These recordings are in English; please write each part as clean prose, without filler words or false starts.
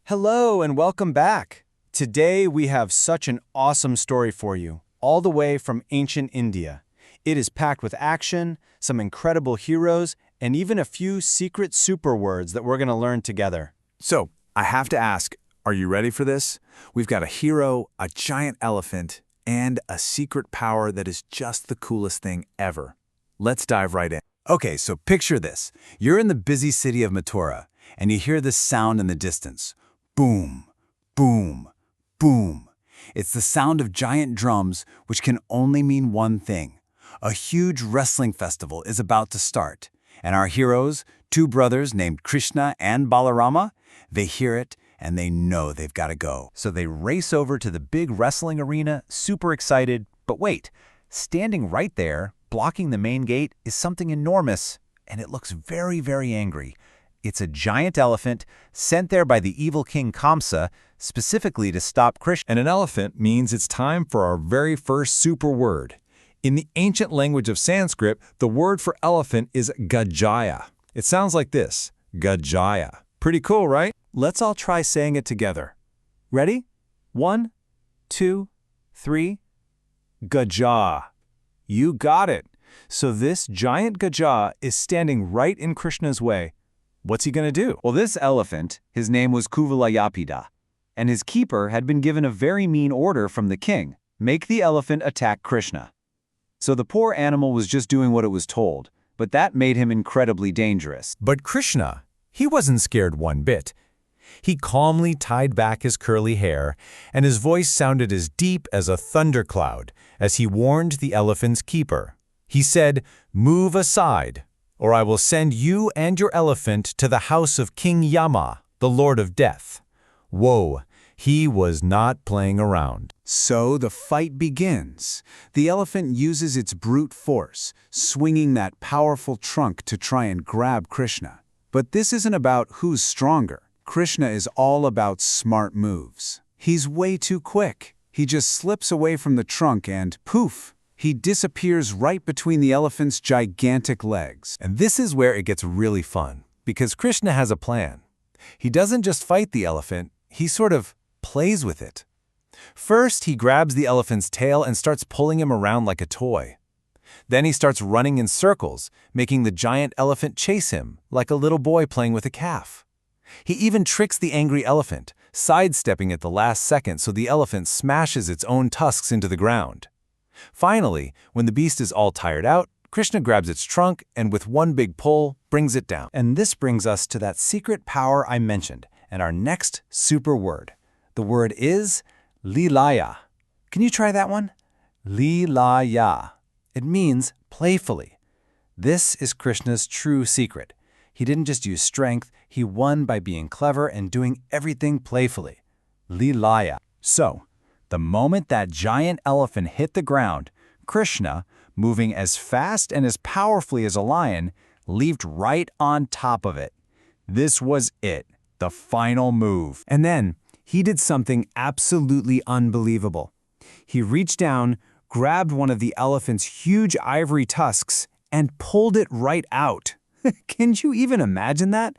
Hello and welcome back. Today we have such an awesome story for you, all the way from ancient India. It is packed with action, some incredible heroes, and even a few secret super words that we're going to learn together. So, I have to ask, are you ready for this? We've got a hero, a giant elephant, and a secret power that is just the coolest thing ever. Let's dive right in. Okay, so picture this. You're in the busy city of Mathura, and you hear this sound in the distance. Boom, boom, boom. It's the sound of giant drums, which can only mean one thing. A huge wrestling festival is about to start, and our heroes, two brothers named Krishna and Balarama, they hear it and they know they've got to go. So they race over to the big wrestling arena, super excited. But wait, standing right there, blocking the main gate, is something enormous, and it looks very, very angry. It's a giant elephant sent there by the evil king Kamsa, specifically to stop Krishna. And an elephant means it's time for our very first super word. In the ancient language of Sanskrit, the word for elephant is Gajaya. It sounds like this, Gajaya. Pretty cool, right? Let's all try saying it together. Ready? 1, 2, 3. Gaja. You got it. So this giant Gaja is standing right in Krishna's way. What's he going to do? Well, this elephant, his name was Kuvalayapida, and his keeper had been given a very mean order from the king, make the elephant attack Krishna. So the poor animal was just doing what it was told, but that made him incredibly dangerous. But Krishna, he wasn't scared one bit. He calmly tied back his curly hair, and his voice sounded as deep as a thundercloud as he warned the elephant's keeper. He said, "Move aside, or I will send you and your elephant to the house of King Yama, the Lord of Death." Whoa, he was not playing around. So the fight begins. The elephant uses its brute force, swinging that powerful trunk to try and grab Krishna. But this isn't about who's stronger. Krishna is all about smart moves. He's way too quick. He just slips away from the trunk and poof, he disappears right between the elephant's gigantic legs. And this is where it gets really fun, because Krishna has a plan. He doesn't just fight the elephant, he sort of plays with it. First, he grabs the elephant's tail and starts pulling him around like a toy. Then he starts running in circles, making the giant elephant chase him, like a little boy playing with a calf. He even tricks the angry elephant, sidestepping at the last second so the elephant smashes its own tusks into the ground. Finally, when the beast is all tired out, Krishna grabs its trunk and with one big pull, brings it down. And this brings us to that secret power I mentioned, and our next super word. The word is Lilaya. Can you try that one? Lilaya. It means playfully. This is Krishna's true secret. He didn't just use strength, he won by being clever and doing everything playfully. Lilaya. So, the moment that giant elephant hit the ground, Krishna, moving as fast and as powerfully as a lion, leaped right on top of it. This was it, the final move. And then, he did something absolutely unbelievable. He reached down, grabbed one of the elephant's huge ivory tusks, and pulled it right out. Can you even imagine that?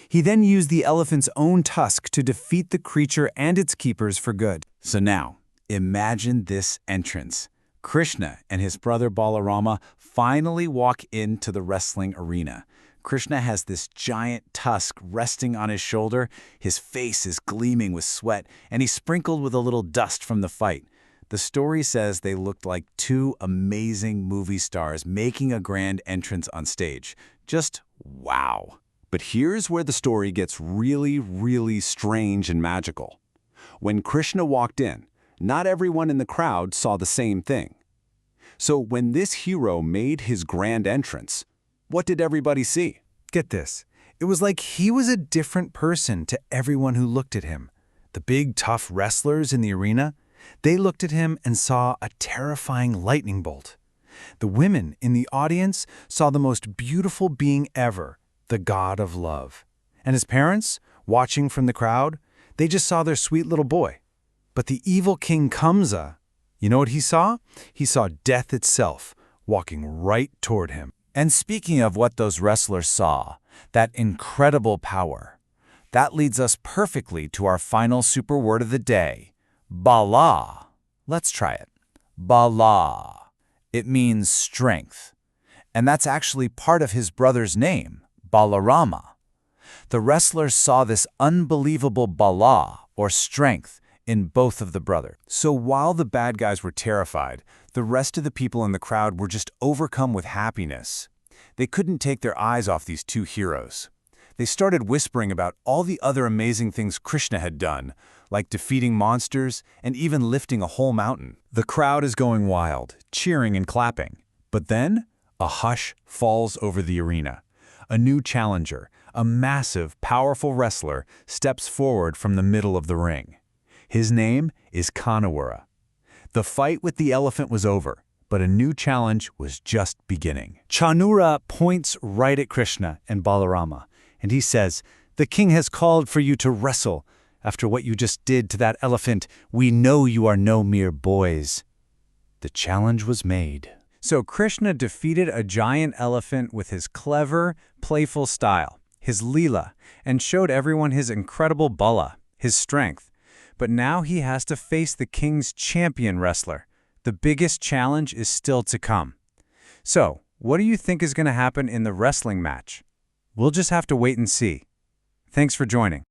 He then used the elephant's own tusk to defeat the creature and its keepers for good. So now, imagine this entrance. Krishna and his brother Balarama finally walk into the wrestling arena. Krishna has this giant tusk resting on his shoulder, his face is gleaming with sweat, and he's sprinkled with a little dust from the fight. The story says they looked like two amazing movie stars making a grand entrance on stage. Just wow. But here's where the story gets really, really strange and magical. When Krishna walked in, not everyone in the crowd saw the same thing. So when this hero made his grand entrance, what did everybody see? Get this. It was like he was a different person to everyone who looked at him. The big, tough wrestlers in the arena, they looked at him and saw a terrifying lightning bolt. The women in the audience saw the most beautiful being ever, the god of love. And his parents, watching from the crowd, they just saw their sweet little boy. But the evil King Kamsa, you know what he saw? He saw death itself, walking right toward him. And speaking of what those wrestlers saw, that incredible power, That leads us perfectly to our final super word of the day, Bala. Let's try it. Bala. It means strength. And that's actually part of his brother's name, Balarama. The wrestlers saw this unbelievable Bala, or strength, in both of the brothers. So while the bad guys were terrified, the rest of the people in the crowd were just overcome with happiness. They couldn't take their eyes off these two heroes. They started whispering about all the other amazing things Krishna had done, like defeating monsters and even lifting a whole mountain. The crowd is going wild, cheering and clapping. But then, a hush falls over the arena. A new challenger, a massive, powerful wrestler, steps forward from the middle of the ring. His name is Kanawara. The fight with the elephant was over, but a new challenge was just beginning. Chanura points right at Krishna and Balarama, and he says, "The king has called for you to wrestle. After what you just did to that elephant, we know you are no mere boys." The challenge was made. So Krishna defeated a giant elephant with his clever, playful style, his Leela, and showed everyone his incredible Bala, his strength. But now he has to face the king's champion wrestler. The biggest challenge is still to come. So, what do you think is going to happen in the wrestling match? We'll just have to wait and see. Thanks for joining.